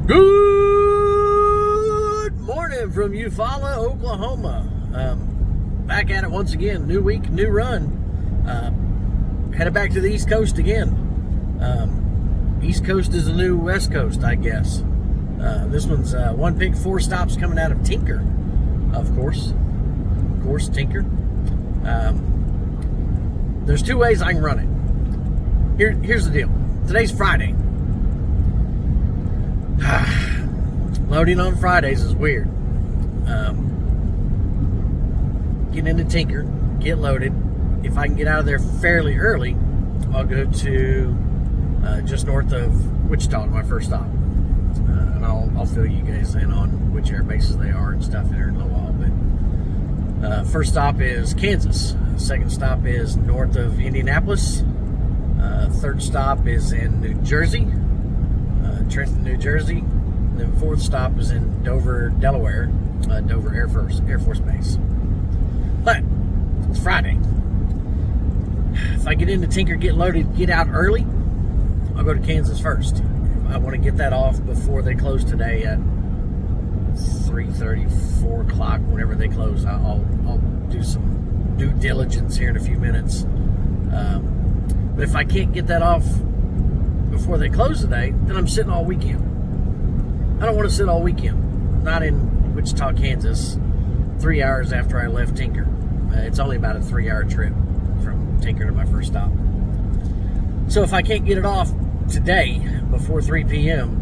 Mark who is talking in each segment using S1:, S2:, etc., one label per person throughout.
S1: Good morning from Eufaula, Oklahoma. Back at it once again. New week, new run. Headed back to the East Coast again. East Coast is the new West Coast, I guess. This one's one pick, 4 stops coming out of Tinker, of course. Of course, Tinker. There's 2 ways I can run it. Here's the deal. Today's Friday. Loading on Fridays is weird. Get into Tinker, get loaded. If I can get out of there fairly early, I'll go to just north of Wichita to my first stop. And I'll fill you guys in on which air bases they are and stuff here in a little while. But first stop is Kansas. Second stop is north of Indianapolis. Third stop is in New Jersey, Trenton, New Jersey. And then fourth stop is in Dover, Delaware, Dover Air Force Base. But it's Friday. If I get into Tinker, get loaded, get out early, I'll go to Kansas first. I want to get that off before they close today at 3:30, 4 o'clock, whenever they close. I'll do some due diligence here in a few minutes. But if I can't get that off before they close today, then I'm sitting all weekend. I don't want to sit all weekend. Not in Wichita, Kansas, 3 hours after I left Tinker. It's only about a 3-hour trip from Tinker to my first stop. So if I can't get it off today before 3 p.m.,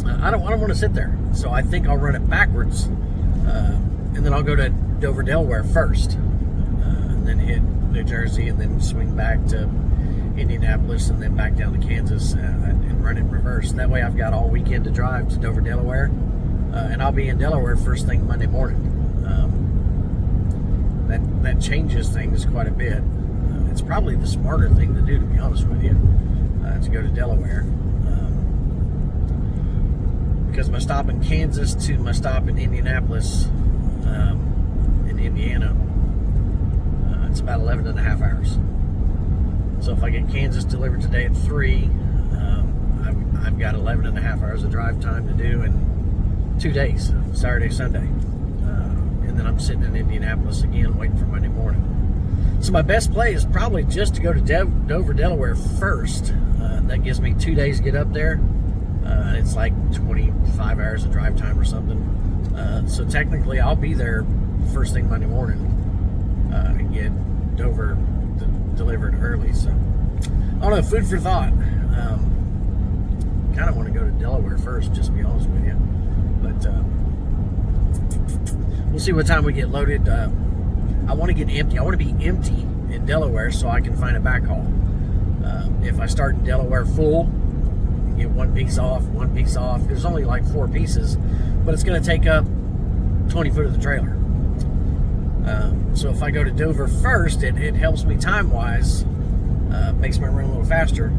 S1: I don't want to sit there. So I think I'll run it backwards, and then I'll go to Dover, Delaware first, and then hit New Jersey, and then swing back to Indianapolis, and then back down to Kansas, and run it in reverse. That way I've got all weekend to drive to Dover, Delaware, and I'll be in Delaware first thing Monday morning. That changes things quite a bit. It's probably the smarter thing to do, to be honest with you, to go to Delaware. Because my stop in Kansas to my stop in Indianapolis, in Indiana, it's about 11 and a half hours. So if I get Kansas delivered today at 3, I've got 11 and a half hours of drive time to do in 2 days, Saturday, Sunday. And then I'm sitting in Indianapolis again waiting for Monday morning. So my best play is probably just to go to Dover, Delaware first. That gives me 2 days to get up there. It's like 25 hours of drive time or something. So technically I'll be there first thing Monday morning and get Dover delivered early. So I don't know, food for thought. Kind of want to go to Delaware first, just to be honest with you. But we'll see what time we get loaded. I want to get empty. I want to be empty in Delaware so I can find a backhaul. If I start in Delaware full, get one piece off. There's only like 4 pieces, but it's going to take up 20 foot of the trailer. So if I go to Dover first, it helps me time-wise, makes my run a little faster.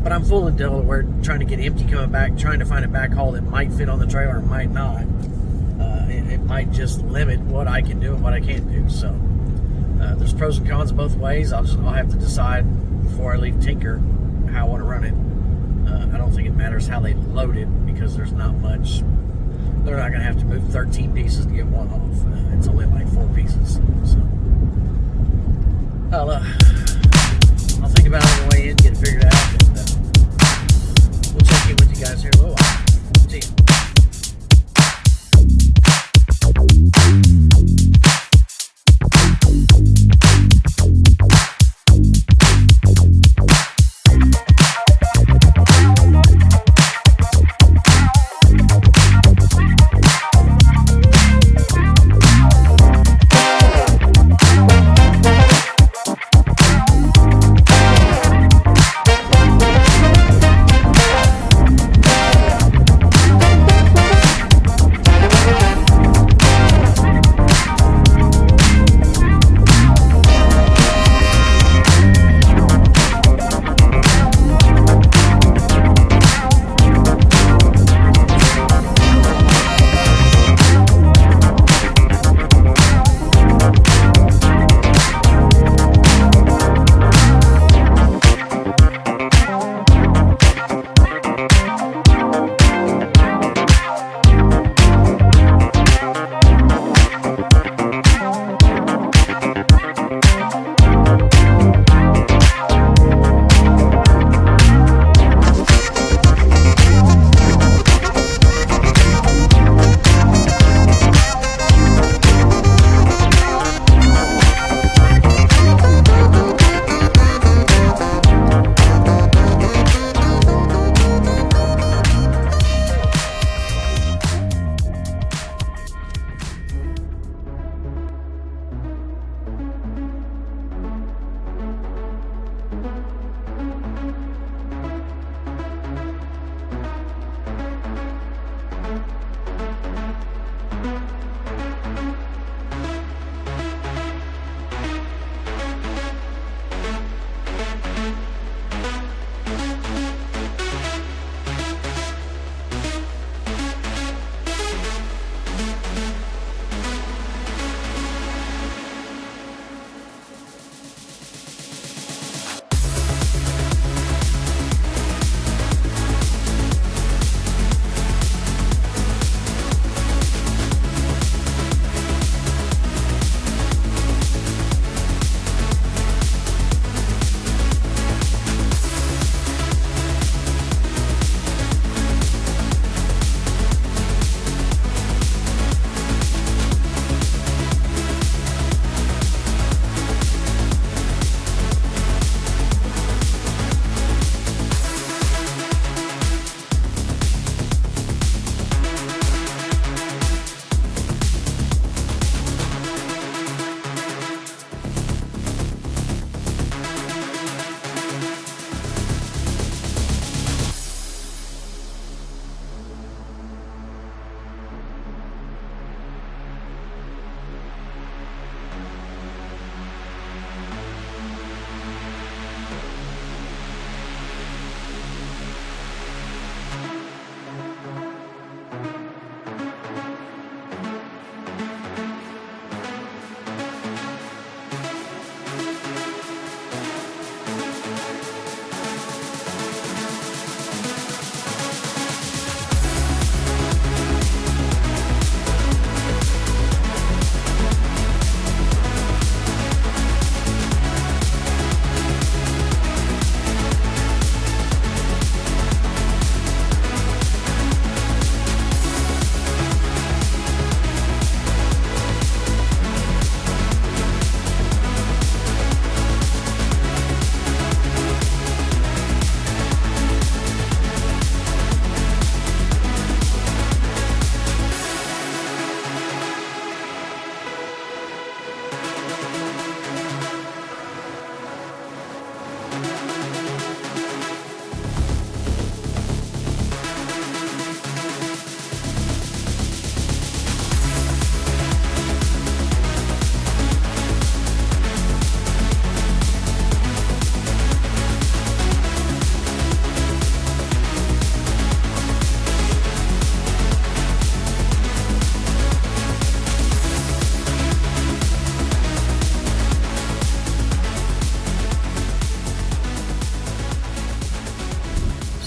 S1: But I'm full in Delaware, trying to get empty coming back, trying to find a backhaul that might fit on the trailer and might not. It might just limit what I can do and what I can't do. So there's pros and cons both ways. I'll have to decide before I leave Tinker how I want to run it. I don't think it matters how they load it, because there's not much. They're not going to have to move 13 pieces to get one off. It's only like 4 pieces. So I'll think about it on the way in, get it figured out, and we'll check in with you guys here in a little while. See ya.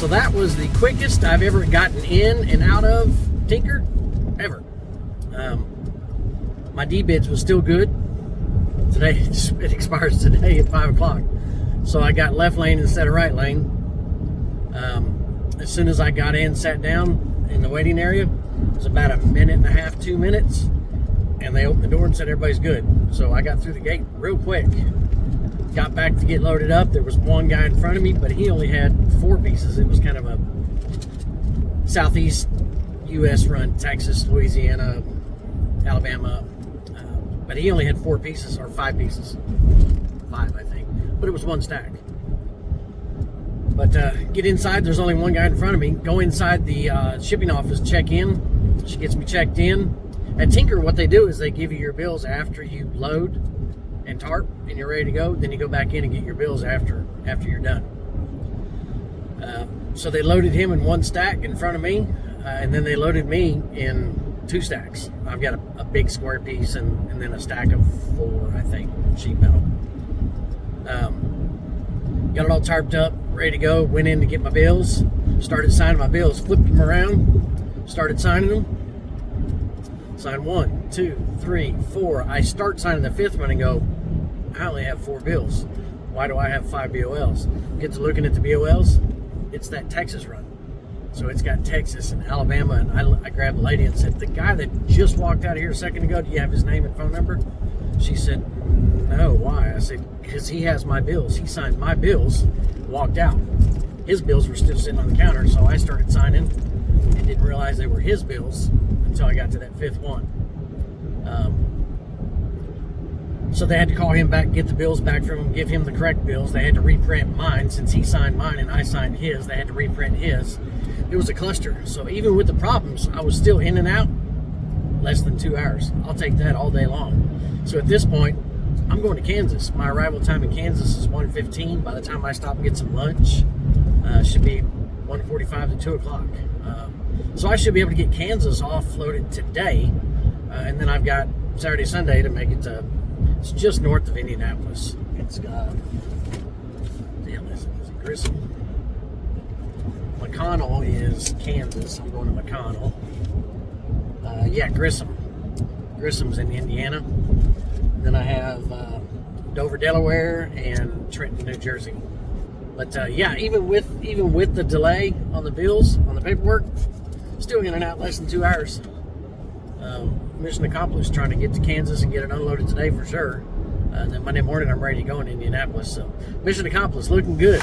S1: So that was the quickest I've ever gotten in and out of Tinker ever. My D-bids was still good. Today, it expires today at 5 o'clock. So I got left lane instead of right lane. As soon as I got in, sat down in the waiting area, it was about a minute and a half, 2 minutes, and they opened the door and said everybody's good. So I got through the gate real quick. Got back to get loaded up. There was one guy in front of me, but he only had 4 pieces. It was kind of a southeast U.S. run, Texas, Louisiana, Alabama. But he only had 4 pieces, or 5 pieces. 5, I think. But it was one stack. But get inside, there's only one guy in front of me. Go inside the shipping office, check in. She gets me checked in. At Tinker, what they do is they give you your bills after you load and tarp and you're ready to go. Then you go back in and get your bills after you're done. So they loaded him in 1 stack in front of me, and then they loaded me in 2 stacks. I've got a big square piece and then a stack of 4, I think, sheet metal. Got it all tarped up, ready to go. Went in to get my bills. Started signing my bills. Flipped them around. Started signing them. Sign 1, 2, 3, 4. I start signing the 5th one and go, I only have 4 bills. Why do I have 5 BOLs? Get to looking at the BOLs. It's that Texas run. So it's got Texas and Alabama. And I grabbed the lady and said, the guy that just walked out of here a second ago, do you have his name and phone number? She said, no, why? I said, because he has my bills. He signed my bills, walked out. His bills were still sitting on the counter, so I started signing and didn't realize they were his bills until I got to that 5th one. So they had to call him back, get the bills back from him, give him the correct bills. They had to reprint mine since he signed mine and I signed his. They had to reprint his. It was a cluster. So even with the problems, I was still in and out less than 2 hours. I'll take that all day long. So at this point, I'm going to Kansas. My arrival time in Kansas is 1:15. By the time I stop and get some lunch, should be 1:45 to 2 o'clock. So I should be able to get Kansas offloaded today. And then I've got Saturday, Sunday to make it to, it's just north of Indianapolis. It's got, is it Grissom? McConnell is Kansas. I'm going to McConnell. Yeah, Grissom. Grissom's in Indiana. Then I have Dover, Delaware, and Trenton, New Jersey. But yeah, even with the delay on the bills, on the paperwork, still in and out less than 2 hours. Mission accomplished, trying to get to Kansas and get it unloaded today for sure. Then Monday morning I'm ready to go in Indianapolis. So mission accomplished, looking good.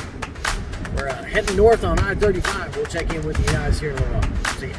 S1: We're heading north on I-35. We'll check in with you guys here in a little while. See ya.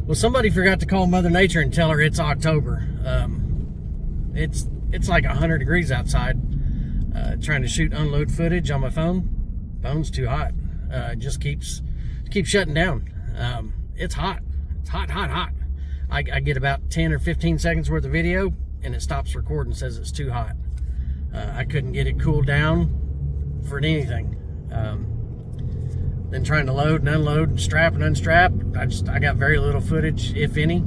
S1: Well, somebody forgot to call Mother Nature and tell her it's October. It's like 100 degrees outside. Trying to shoot unload footage on my phone. Phone's too hot. It just keeps shutting down. It's hot. It's hot. I get about 10 or 15 seconds worth of video, and it stops recording, says it's too hot. I couldn't get it cooled down for anything. Then trying to load and unload and strap and unstrap, I got very little footage, if any.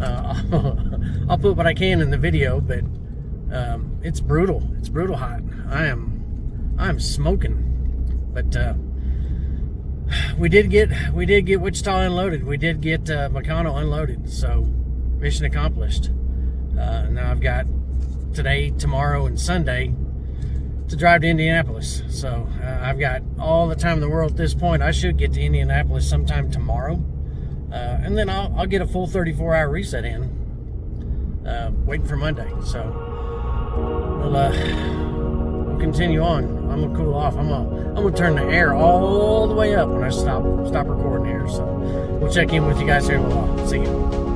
S1: I'll put what I can in the video, but it's brutal. It's brutal hot. I'm smoking. But we did get Wichita unloaded. We did get McConnell unloaded. So mission accomplished. Now I've got today, tomorrow, and Sunday to drive to Indianapolis. So I've got all the time in the world at this point. I should get to Indianapolis sometime tomorrow, and then I'll get a full 34-hour reset in, waiting for Monday. So we'll continue on. I'm gonna cool off. I'm gonna turn the air all the way up when I stop recording here. So we'll check in with you guys here in a little while. See you.